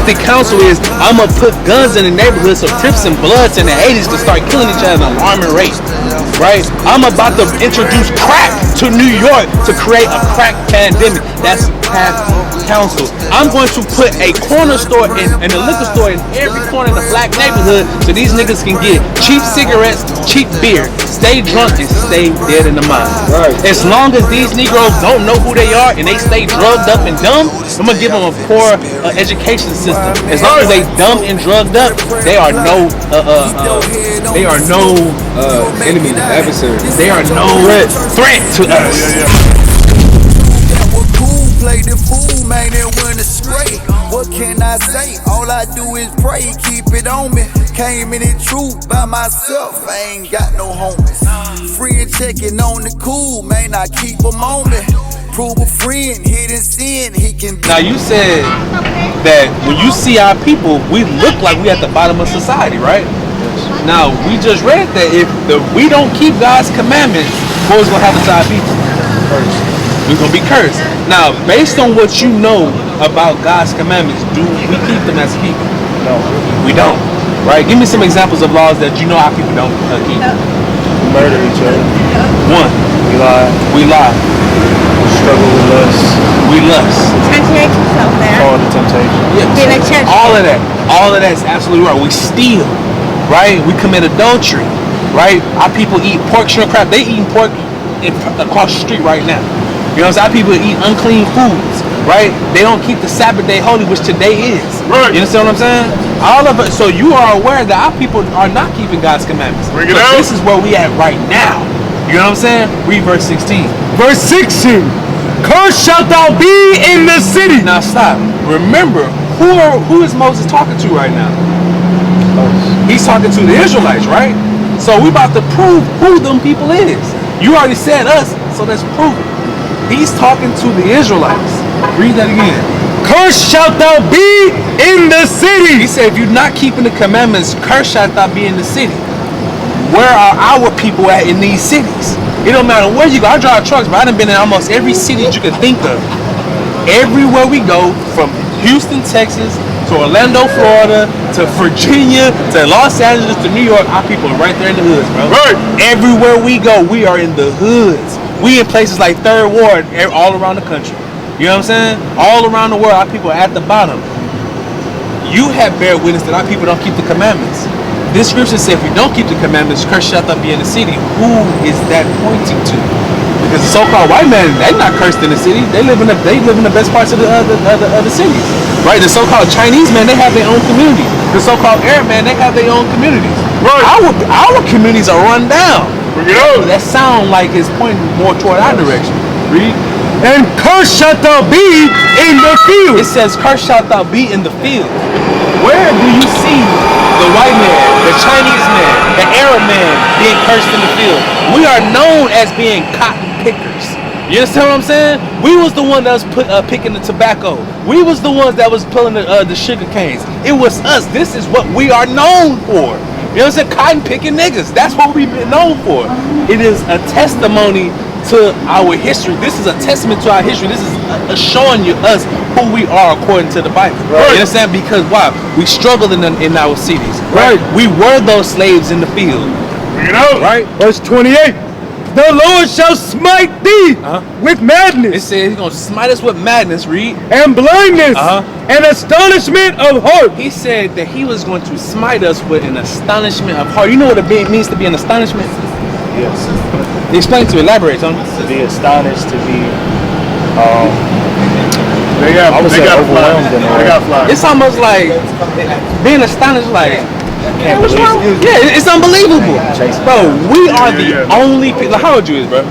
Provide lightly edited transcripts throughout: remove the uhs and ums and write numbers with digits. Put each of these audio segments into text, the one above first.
Catholic council is, I'm gonna put guns in the neighborhood so Crips and Bloods in the 80s can start killing each other at an alarming rate, right? I'm about to introduce crack to New York to create a crack pandemic. That's Catholic council. I'm going to put a corner store and a liquor store in every corner in the black neighborhood so these niggas can get cheap cigarettes, cheap beer, stay drunk and stay dead in the mind. Right. As long as these Negroes don't know who they are and they stay drugged up and dumb, I'm gonna give them a poor education system. As long as they dumb and drugged up, they are no enemy, adversary. They are no threat to us. Play the fool, man, and went astray. What can I say? All I do is pray, keep it on me. Came in the truth by myself, I ain't got no homies. Free and checking on the cool, man, I keep them on me. Prove a friend, hidden sin, he can be. Now you said that when you see our people, we look like we at the bottom of society, right? Now we just read that if we don't keep God's commandments, what's gonna happen to our people? We're gonna be cursed. Now, based on what you know about God's commandments, do we keep them as people? No. We don't. Right? Give me some examples of laws that you know our people don't keep. We murder each other. One. We lie. We lie. We struggle with lust. We lust. Temptate yourself there. All the temptation. Yeah. All of that. All of that is absolutely right. We steal. Right? We commit adultery. Right? Our people eat pork, shrimp, crab. They eating pork across the street right now. You know what I'm saying? Our people eat unclean foods, right? They don't keep the Sabbath day holy, which today is. Right. You understand what I'm saying? All of it. So you are aware that our people are not keeping God's commandments. Bring it out. This is where we at right now. You know what I'm saying? Read verse 16. Verse 16. Cursed shalt thou be in the city. Now stop. Remember, who is Moses talking to right now? He's talking to the Israelites, right? So we about to prove who them people is. You already said us, so let's prove it. He's talking to the Israelites. Read that again. Cursed shalt thou be in the city. He said, if you're not keeping the commandments, cursed shalt thou be in the city. Where are our people at in these cities? It don't matter where you go. I drive trucks, but I done been in almost every city that you can think of. Everywhere we go, from Houston, Texas, to Orlando, Florida, to Virginia, to Los Angeles, to New York, our people are right there in the hoods, bro. Right. Everywhere we go, we are in the hoods. We in places like Third Ward all around the country. You know what I'm saying? All around the world, our people are at the bottom. You have bear witness that our people don't keep the commandments. This scripture says if we don't keep the commandments, cursed shalt thou be in the city. Who is that pointing to? Because the so-called white man, they're not cursed in the city. They live in the best parts of the cities. Right? The so-called Chinese man, they have their own communities. The so-called Arab man, they have their own communities. Right. Our communities are run down. That sound like it's pointing more toward our direction. Read. And cursed shalt thou be in the field. It says, cursed shalt thou be in the field. Where do you see the white man, the Chinese man, the Arab man being cursed in the field? We are known as being cotton pickers. You understand what I'm saying? We was the one that was picking the tobacco. We was the ones that was pulling the sugar canes. It was us. This is what we are known for. You know what I'm saying? Cotton picking niggas. That's what we've been known for. It is a testimony to our history. This is a testament to our history. This is showing you us who we are according to the Bible. Right. You understand? Because why? We struggled in our cities. Right. We were those slaves in the field. You know. Right. Verse 28. The Lord shall smite thee with madness. It says he's going to smite us with madness, read. And blindness. And astonishment of heart. He said that he was going to smite us with an astonishment of heart. You know what it means to be an astonishment? Yes. Explain to elaborate, Tony. To be astonished, to be overwhelmed. It's almost like being astonished, like, yeah, what's wrong? Yeah, it's unbelievable. Bro, we are the only people. How old you is, bro?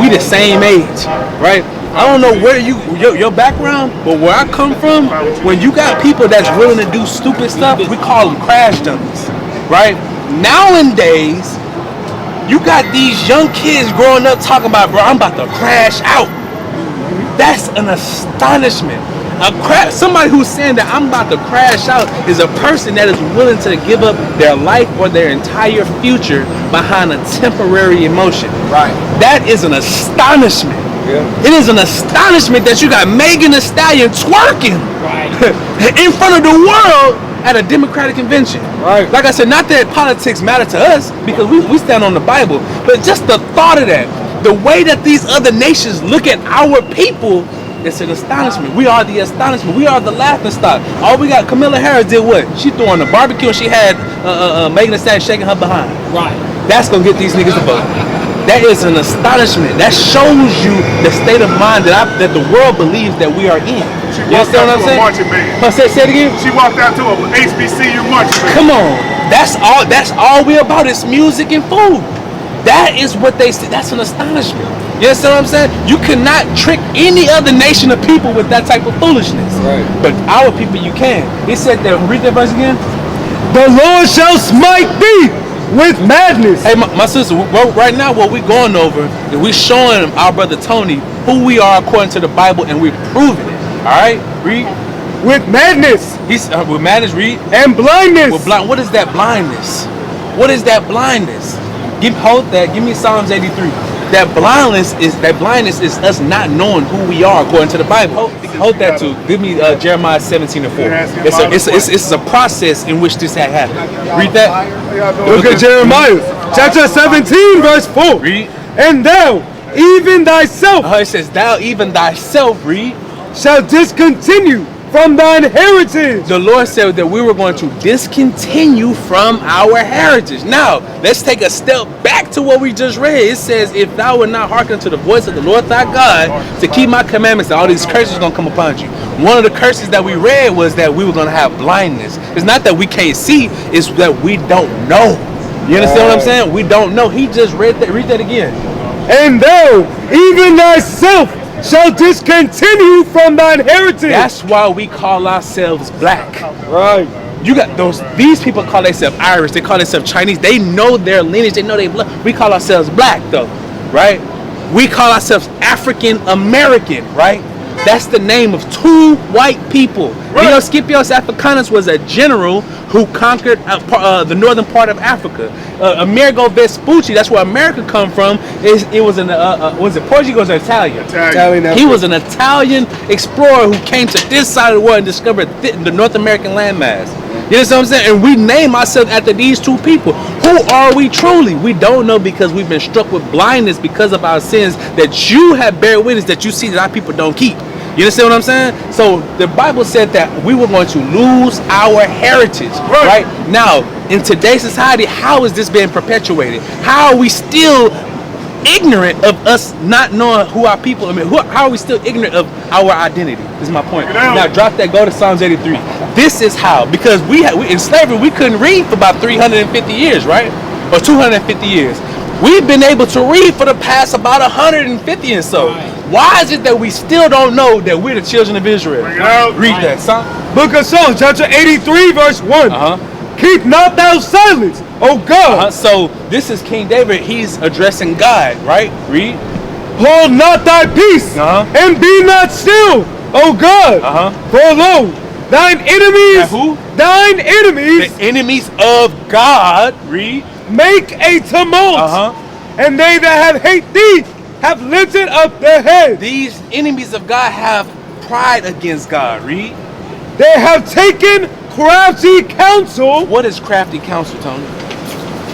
We the same age, right? I don't know where your background, but where I come from, when you got people that's willing to do stupid stuff, we call them crash dummies, right? Nowadays, you got these young kids growing up talking about, bro, I'm about to crash out. That's an astonishment. Somebody who's saying that I'm about to crash out is a person that is willing to give up their life or their entire future behind a temporary emotion. Right. That is an astonishment. It is an astonishment that you got Megan Thee Stallion twerking in front of the world at a Democratic convention. Right. Like I said, not that politics matter to us because we stand on the Bible, but just the thought of that, the way that these other nations look at our people, it's an astonishment. We are the astonishment. We are the laughing stock. All we got, Kamala Harris did what? She threw on the barbecue and she had Megan Thee Stallion shaking her behind. Right. That's gonna get these niggas to vote. That is an astonishment. That shows you the state of mind that the world believes that we are in. She walked out to a marching band. Say it again. She walked out to a HBCU marching band. Come on. That's all we about is music and food. That is what they say. That's an astonishment. You understand what I'm saying? You cannot trick any other nation of people with that type of foolishness. Right. But our people, you can. He said that. Read that verse again. The Lord shall smite thee with madness. Hey, my sister, right now what we're going over is we showing our brother Tony who we are according to the Bible, and we're proving it. All right, read. With madness. He's with madness. Read. And blindness. With blind. What is that blindness? What is that blindness? Hold that. Give me Psalms 83. That blindness is us not knowing who we are according to the Bible. Hold that too. Give me Jeremiah 17:4. It's a process in which this had happened. Read that. Look at Jeremiah chapter 17 verse 4. Read. And thou, even thyself, It says, thou even thyself, read, shall discontinue from thine heritage. The Lord said that we were going to discontinue from our heritage. Now, let's take a step back to what we just read. It says, if thou would not hearken to the voice of the Lord thy God to keep my commandments, all these curses are going to come upon you. One of the curses that we read was that we were going to have blindness. It's not that we can't see, it's that we don't know. You understand what I'm saying? We don't know. He just read that. Read that again. And thou, even thyself, shall discontinue from thine heritage. That's why we call ourselves black. Right. You got these people call themselves Irish, they call themselves Chinese, they know their lineage, they know their blood. We call ourselves black though, right? We call ourselves African American, right? That's the name of two white people. Right. You know, Scipio Africanus was a general who conquered the northern part of Africa. Amerigo Vespucci, that's where America come from. It was was it Portuguese or Italian? Italian. He was an Italian explorer who came to this side of the world and discovered the North American landmass. You know what I'm saying? And we name ourselves after these two people. Who are we truly? We don't know because we've been struck with blindness because of our sins that you have bear witness that you see that our people don't keep. You understand what I'm saying? So the Bible said that we were going to lose our heritage, right? Now, in today's society, how is this being perpetuated? How are we still ignorant of us not knowing who our people? How are we still ignorant of our identity? Is my point. Now, drop that. Go to Psalms 83. This is how, because we in slavery we couldn't read for about 350 years, right? Or 250 years. We've been able to read for the past about 150 and so. Why is it that we still don't know that we're the children of Israel? Read that, son. Book of Psalms, chapter 83, verse 1. Keep not thou silence, O God. So this is King David. He's addressing God, right? Read. Hold not thy peace, and be not still, O God. For lo, thine enemies, thine enemies, the enemies of God, read, make a tumult, and they that have hate thee have lifted up their head. These enemies of God have pride against God. Read. They have taken crafty counsel. What is crafty counsel, Tony?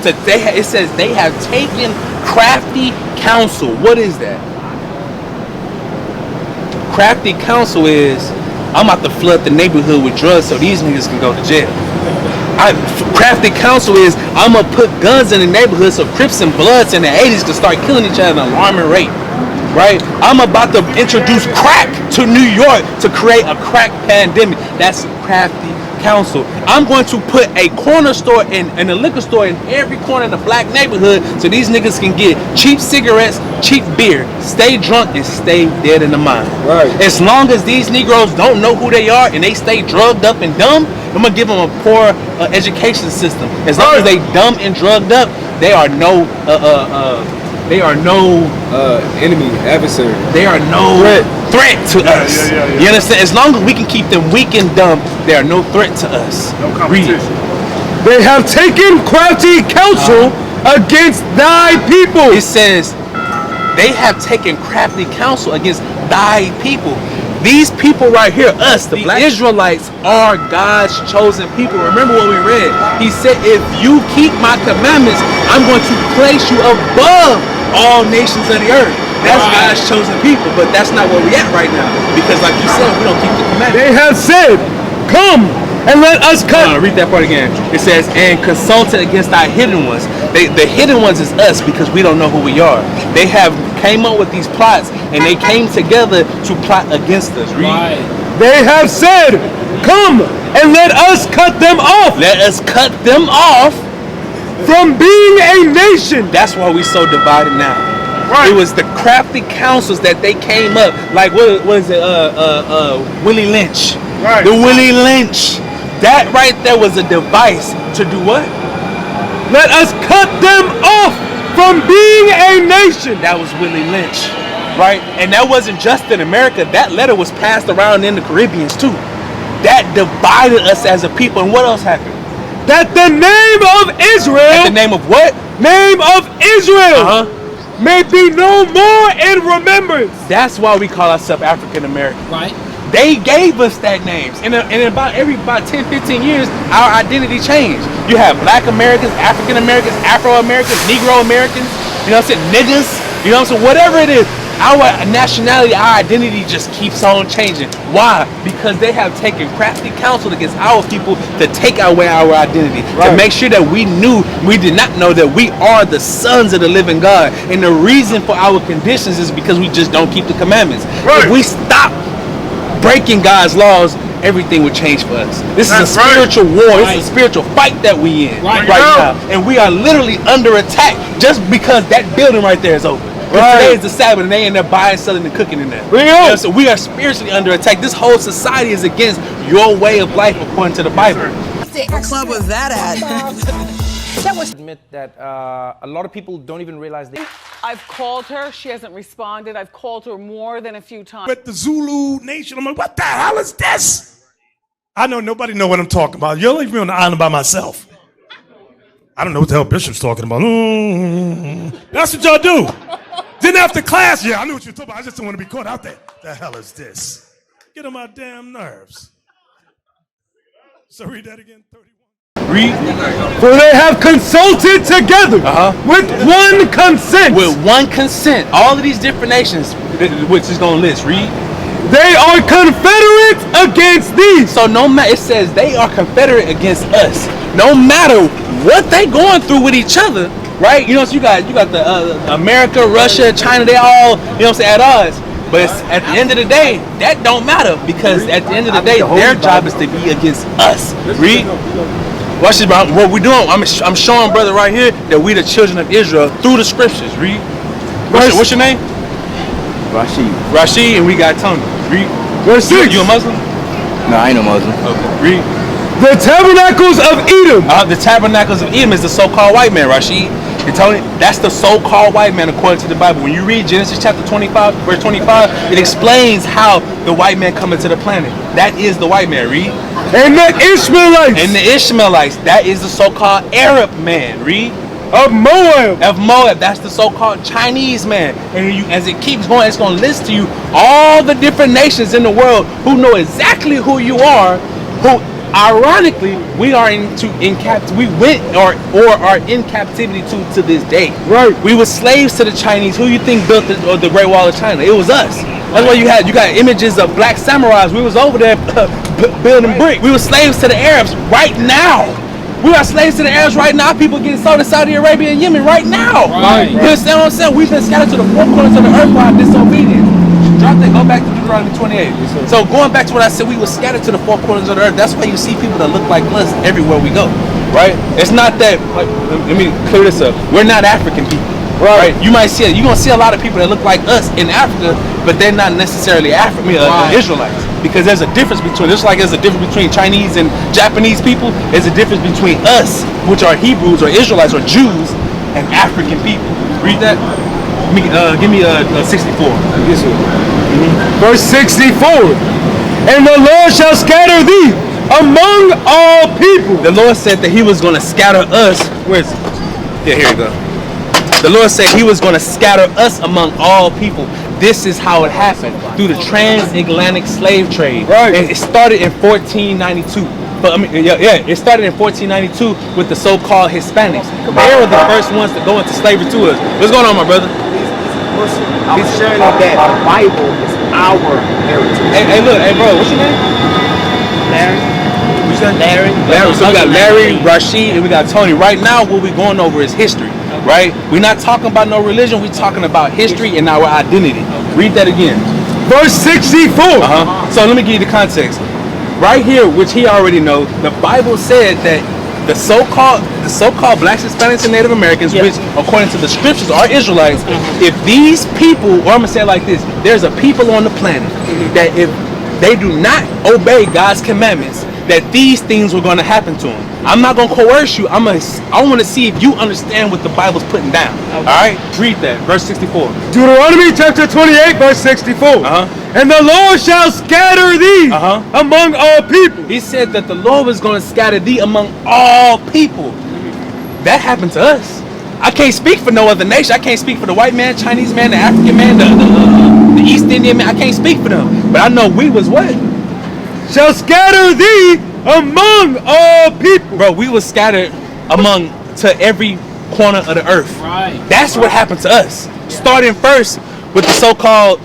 So it says they have taken crafty counsel. What is that? Crafty counsel is, I'm about to flood the neighborhood with drugs so these niggas can go to jail. Crafty counsel is, I'm gonna put guns in the neighborhood so Crips and Bloods in the 80s can start killing each other at an alarming rate. Right? I'm about to introduce crack to New York to create a crack pandemic. That's crafty counsel. I'm going to put a corner store and a liquor store in every corner in the black neighborhood so these niggas can get cheap cigarettes, cheap beer, stay drunk, and stay dead in the mind. Right. As long as these Negroes don't know who they are and they stay drugged up and dumb, I'm going to give them a poor education system. As long as they dumb and drugged up, they are no enemy, adversary. They are no threat to us. You understand? As long as we can keep them weak and dumb, they are no threat to us. No competition. They have taken crafty counsel against thy people. It says, They have taken crafty counsel against thy people. These people right here, us, the black Israelites, are God's chosen people. Remember what we read. He said, if you keep my commandments, I'm going to place you above all nations of the earth. That's God's chosen people, but that's not where we at right now. Because like you said, we don't keep the commandments. They have said, come and let us cut. Read that part again. It says, and consulted against our hidden ones. The hidden ones is us because we don't know who we are. They have came up with these plots and they came together to plot against us. Read. They have said, come and let us cut them off. Let us cut them off from being a nation. That's why we so divided now. Right. It was the crafty counsels that they came up. Like what is it? Willie Lynch. Right. The Willie Lynch. That right there was a device to do what? Let us cut them off from being a nation. That was Willie Lynch, right? And that wasn't just in America. That letter was passed around in the Caribbean too. That divided us as a people. And what else happened? That the name of Israel. That the name of what? Name of Israel. May be no more in remembrance. That's why we call ourselves African American. Right. They gave us that names. And about 10, 15 years, our identity changed. You have Black Americans, African Americans, Afro Americans, Negro Americans, you know what I'm saying, niggas, you know what I'm saying, whatever it is. Our nationality, our identity just keeps on changing. Why? Because they have taken crafty counsel against our people to take away our identity. To make sure that we did not know that we are the sons of the living God. And the reason for our conditions is because we just don't keep the commandments. If we stop breaking God's laws, everything would change for us. This is a spiritual war. This is a spiritual fight that we in right now. And we are literally under attack just because that building right there is open. Today is the Sabbath and they end up buying, selling, and cooking in there. So we are spiritually under attack. This whole society is against your way of life according to the Bible. What club was that at? That was admit that a lot of people don't even realize they. I've called her. She hasn't responded. I've called her more than a few times. But the Zulu Nation, I'm like, what the hell is this? I know nobody know what I'm talking about. You'll leave me on the island by myself. I don't know what the hell Bishop's talking about. That's what y'all do. Then after class, I knew what you were talking about. I just don't want to be caught out there. The hell is this? Get on my damn nerves. So read that again, 31. Read. For they have consulted together with one consent. With one consent. All of these different nations, which is going to list. Read. They are confederate against these. So no matter, it says they are confederate against us. No matter what they going through with each other, right? You know, so you got the America, Russia, China, they all, you know what I'm saying, at odds. But it's, at the end of the day, that don't matter because at the end of the day, their job is to be against us. Read. Watch this, bro. What we're doing, I'm showing brother right here that we the children of Israel through the scriptures. Read. What's your name? Rashid, and we got Tony. Read. Verse 6. You a Muslim? No, I ain't no Muslim. Okay. Read. The tabernacles of Edom. The tabernacles of Edom is the so-called white man, Rashid. And Tony, that's the so-called white man according to the Bible. When you read Genesis chapter 25, verse 25, it explains how the white man come into the planet. That is the white man. Read. And the Ishmaelites. And the Ishmaelites. That is the so-called Arab man. Read. Of Moab. Of Moab. That's the so-called Chinese man. And you, as it keeps going, it's going to list to you all the different nations in the world who know exactly who you are, who ironically we are we went or are in captivity to this day. Right. We were slaves to the Chinese. Who you think built the Great Wall of China? It was us. That's why you got images of black samurais. We was over there building brick. We were slaves to the Arabs right now. We are slaves to the Arabs right now. People getting sold in Saudi Arabia and Yemen right now. Right. You understand what I'm saying? We've been scattered to the four corners of the earth by disobedience. Drop that, go back to Deuteronomy 28. So going back to what I said, we were scattered to the four corners of the earth. That's why you see people that look like us everywhere we go, right? It's not that, like, let me clear this up. We're not African people, right? You're gonna see a lot of people that look like us in Africa, but they're not necessarily Israelites. Because there's a difference between, just like there's a difference between Chinese and Japanese people, there's a difference between us, which are Hebrews or Israelites or Jews, and African people. Read that. Give me 64. Yes, sir. Verse 64. And the Lord shall scatter thee among all people. The Lord said that he was going to scatter us. Where's it? Yeah, here you go. The Lord said he was going to scatter us among all people. This is how it happened, through the transatlantic slave trade. Right. And it started in 1492. But it started in 1492 with the so-called Hispanics. They were the first ones to go into slavery to us. What's going on, my brother? I'm sharing that the Bible is our heritage. Hey, look, hey, bro, what's your name? Larry. What's your name? Larry. So we got Larry, Rashid, and we got Tony. Right now, what we're going over is history, right? We're not talking about no religion. We're talking about history and our identity. Read that again. Verse 64. So let me give you the context. Right here, which he already knows, the Bible said that the so-called blacks, Hispanics, and Native Americans, which according to the scriptures are Israelites, if these people, or I'm gonna say it like this, there's a people on the planet that if they do not obey God's commandments, that these things were gonna happen to them. I'm not gonna coerce you. I want to see if you understand what the Bible's putting down. All right, read that, verse 64. Deuteronomy chapter 28, verse 64. And the Lord shall scatter thee among all people. He said that the Lord was going to scatter thee among all people. That happened to us. I can't speak for no other nation. I can't speak for the white man, Chinese man, the African man, the East Indian man. I can't speak for them. But I know we was what? Shall scatter thee among all people. Bro, we was scattered among to every corner of the earth. Right. That's what happened to us. Starting first with the so-called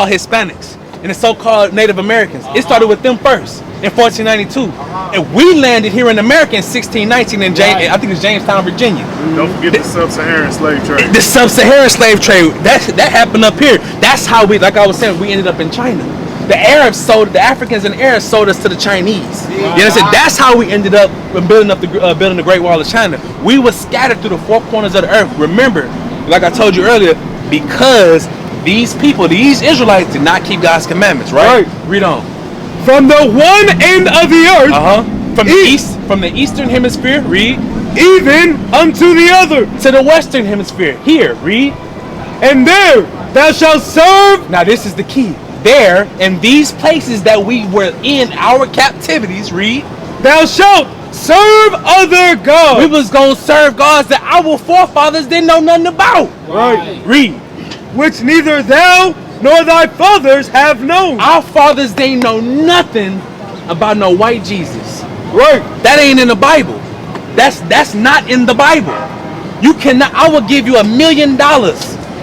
Hispanics and the so-called Native Americans. It started with them first in 1492, and we landed here in America in 1619 in I think it's Jamestown, Virginia. Don't forget the sub-Saharan slave trade. The sub-Saharan slave trade that happened up here. That's how we, like I was saying, we ended up in China. The Africans and Arabs sold us to the Chinese. You understand? That's how we ended up building the Great Wall of China. We were scattered through the four corners of the earth. Remember, like I told you earlier, because these people, these Israelites, did not keep God's commandments, right? Read on. From the one end of the earth, from the eastern hemisphere, read, even unto the other, to the western hemisphere. Here, read. And there thou shalt serve. Now this is the key. There, in these places that we were in our captivities, read. Thou shalt serve other gods. We was gonna serve gods that our forefathers didn't know nothing about. Right. Read. Which neither thou nor thy fathers have known. Our fathers, they know nothing about no white Jesus. Right. That ain't in the Bible. That's not in the Bible. You cannot. I will give you $1 million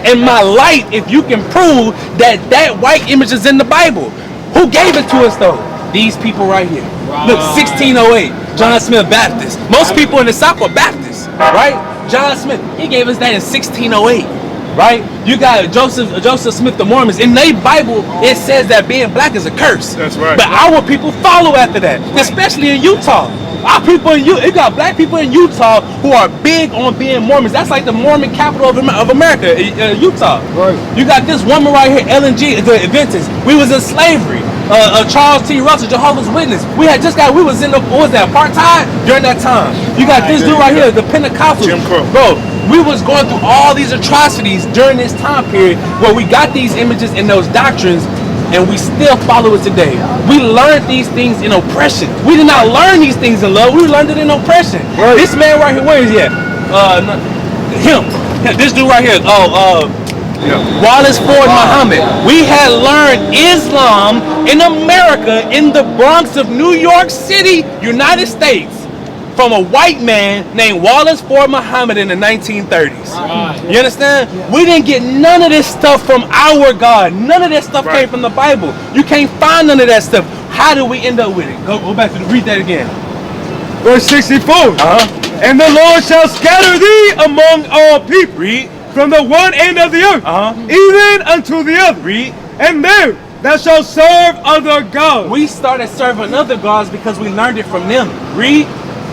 in my life if you can prove that white image is in the Bible. Who gave it to us though? These people right here. Look, 1608, John Smith Baptist. Most people in the South were Baptists, right? John Smith, he gave us that in 1608, right? You got Joseph Smith, the Mormons. In their Bible, it says that being black is a curse. That's right. But our people follow after that, especially in Utah. Our people in you got black people in Utah who are big on being Mormons. That's like the Mormon capital of America, Utah. Right. You got this woman right here, Ellen G, the Adventists. We was in slavery. Charles T. Russell, Jehovah's Witness. We was in the, what was that, apartheid during that time. You got this dude right here, the Pentecostals. Jim Crow. Bro, we was going through all these atrocities during this time period where we got these images and those doctrines, and we still follow it today. We learned these things in oppression. We did not learn these things in love. We learned it in oppression. Right. This man right here, where is he at? Him. This dude right here. Wallace Ford Muhammad. We had learned Islam in America, in the Bronx of New York City, United States, from a white man named Wallace Ford Muhammad in the 1930s. Right. You understand? We didn't get none of this stuff from our God. None of that stuff came from the Bible. You can't find none of that stuff. How did we end up with it? Go back to read that again. Verse 64. And the Lord shall scatter thee among all people. Read. From the one end of the earth, even unto the other. Read. And there thou shalt serve other gods. We started serving other gods because we learned it from them. Read.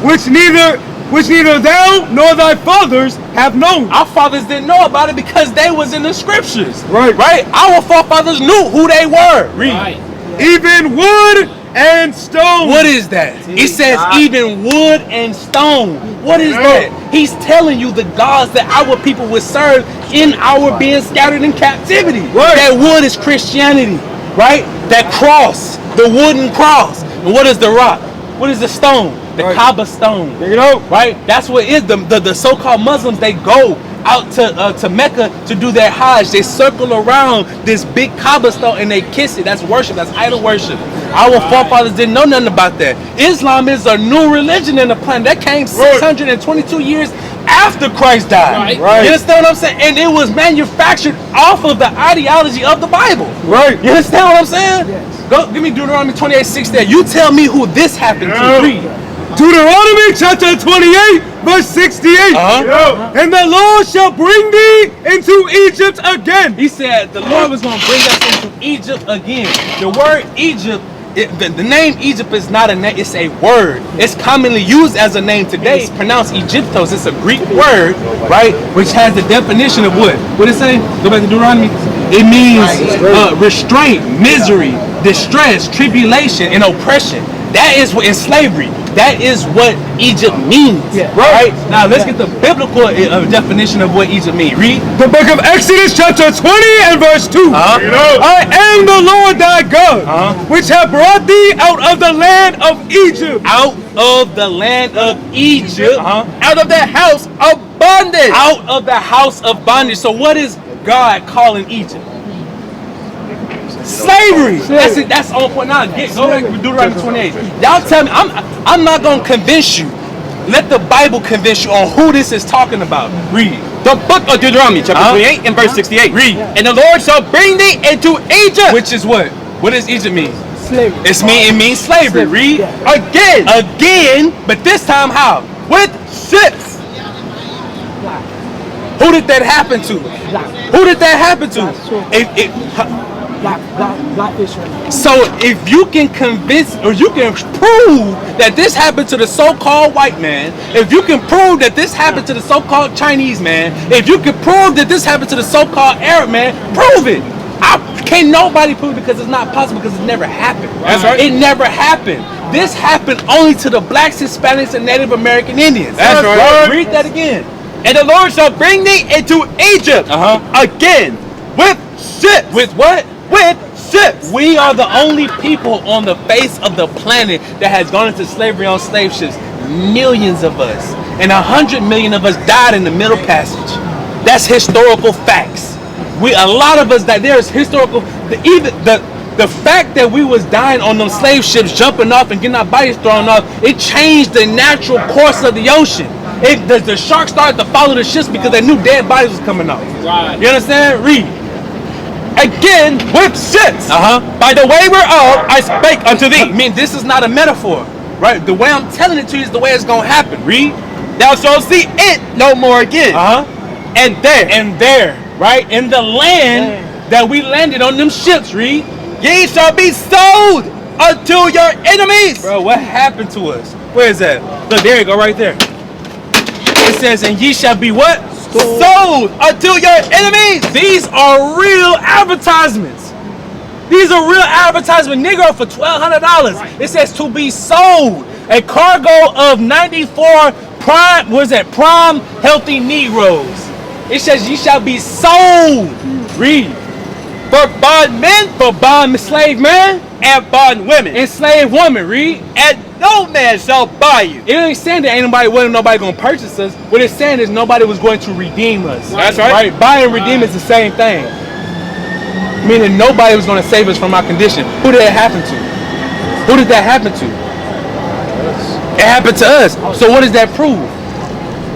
Which neither thou nor thy fathers have known. Our fathers didn't know about it because they was in the scriptures. Right. Right? Our forefathers knew who they were. Read. Right. Even wood and stone. What is that? It says even wood and stone. What is that? He's telling you the gods that our people would serve in our being scattered in captivity. Right. That wood is Christianity, right? That cross, the wooden cross. And what is the rock? What is the stone? The Kaaba stone. You know, right? That's what is the so-called Muslims. They go out to Mecca to do their Hajj. They circle around this big Kaaba stone and they kiss it. That's worship. That's idol worship. Our forefathers didn't know nothing about that. Islam is a new religion in the planet that came 622 years after Christ died. Right. You understand what I'm saying? And it was manufactured off of the ideology of the Bible. Right. You understand what I'm saying? Yes. Go give me Deuteronomy 28:6 there. You tell me who this happened to. Read. Deuteronomy chapter 28, verse 68. And the Lord shall bring thee into Egypt again. He said the Lord was going to bring us into Egypt again. The word Egypt, the name Egypt is not a name, it's a word. It's commonly used as a name today. It's pronounced Egyptos. It's a Greek word, right? Which has the definition of what? What did it say? Go back to Deuteronomy. It means restraint, misery, distress, tribulation, and oppression. That is what in slavery. That is what Egypt means, right? Now let's get the biblical definition of what Egypt means. Read the book of Exodus, chapter 20 and verse 2. I am the Lord thy God, which have brought thee out of the land of Egypt. Out of the land of Egypt. Out of the house of bondage. Out of the house of bondage. So what is God calling Egypt? Slavery. That's on point. Now go back to Deuteronomy 28. Y'all tell me. I'm not gonna convince you. Let the Bible convince you on who this is talking about. Read the book of Deuteronomy, chapter 28 and verse 68. Read. And the Lord shall bring thee into Egypt. Which is what? What does Egypt mean? Slavery. It means slavery. Read again, but this time how? With ships. Who did that happen to? Who did that happen to? Black Israelites. So if you can convince or you can prove that this happened to the so-called white man, if you can prove that this happened to the so-called Chinese man, if you can prove that this happened to the so-called Arab man, prove it. Can't nobody prove it because it's not possible because it never happened. That's right. It never happened. This happened only to the blacks, Hispanics, and Native American Indians. That's right. Read that again. And the Lord shall bring thee into Egypt again with ships. With what? With ships. We are the only people on the face of the planet that has gone into slavery on slave ships. Millions of us. And 100 million of us died in the Middle Passage. That's historical facts. A lot of us that there's historical the fact that we was dying on them slave ships, jumping off and getting our bodies thrown off, it changed the natural course of the ocean. The sharks started to follow the ships because they knew dead bodies was coming off. Right. You understand? Read. Again with ships. By the way whereof I spake unto thee. I mean, this is not a metaphor, right? The way I'm telling it to you is the way it's gonna happen. Read. Thou shalt see it no more again. And there, right? In the land that we landed on them ships. Read. Ye shall be sold unto your enemies. Bro, what happened to us? Where is that? Look, there you go, right there. It says, and ye shall be what? Sold unto your enemies. These are real advertisements. These are real advertisement. Negro for $1,200. It says to be sold. A cargo of 94 prime, what is that? Prime healthy Negroes. It says ye shall be sold. Read. For bondmen, for bond slave men, and bond women, and slave women. Read. And no man shall buy you. It ain't saying that wasn't nobody gonna purchase us. What it's saying is nobody was going to redeem us. That's right. Buy and redeem is the same thing. Meaning nobody was gonna save us from our condition. Who did that happen to? Who did that happen to? It happened to us. So what does that prove?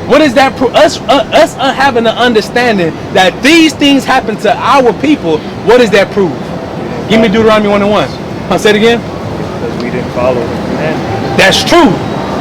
What does that prove? Us having an understanding that these things happen to our people. What does that prove? Give me Deuteronomy 1:1. Say it again. Because we didn't follow the commandments. That's true.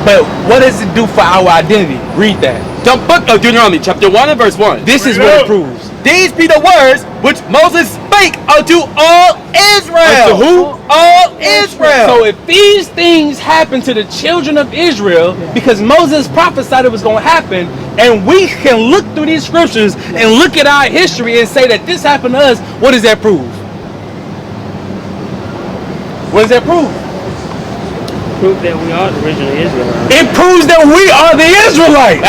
But what does it do for our identity? Read that. The book of Deuteronomy, chapter 1 and verse 1. This is what it proves. These be the words which Moses spake unto all Israel. Unto who? All Israel. So if these things happen to the children of Israel, because Moses prophesied it was going to happen, and we can look through these scriptures and look at our history and say that this happened to us, what does that prove? What does that prove? Prove that we are the original Israelites. It proves that we are the Israelites.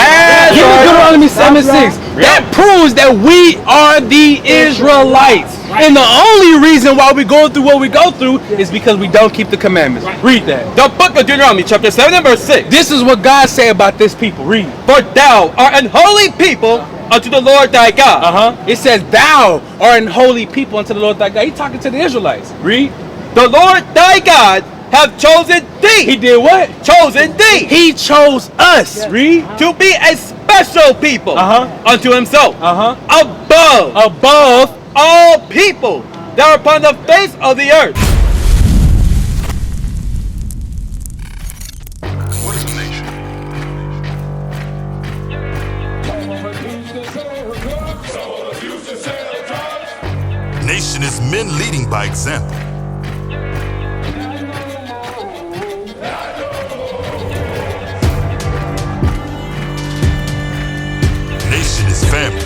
Give me Deuteronomy 7:6. That proves that we are the Israelites. And the only reason why we go through what we go through is because we don't keep the commandments. Read that. The book of Deuteronomy, chapter 7 and verse 6. This is what God say about this people. Read. For thou art an holy people unto the Lord thy God. It says thou art an holy people unto the Lord thy God. He's talking to the Israelites. Read. The Lord thy God have chosen thee. He did what? Chosen thee. He chose us. Read. To be a special people unto himself. Above all people that are upon the face of the earth. What is a nation? Nation is men leading by example. Nation is family.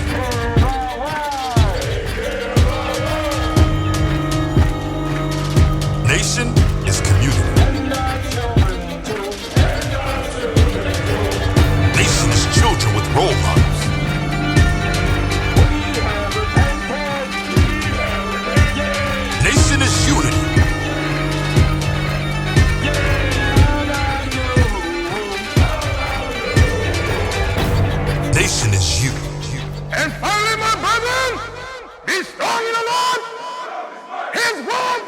Nation is community. Nation is children with role models. Nation is unity. Nation is you. And finally, my brethren, be strong in the Lord, His word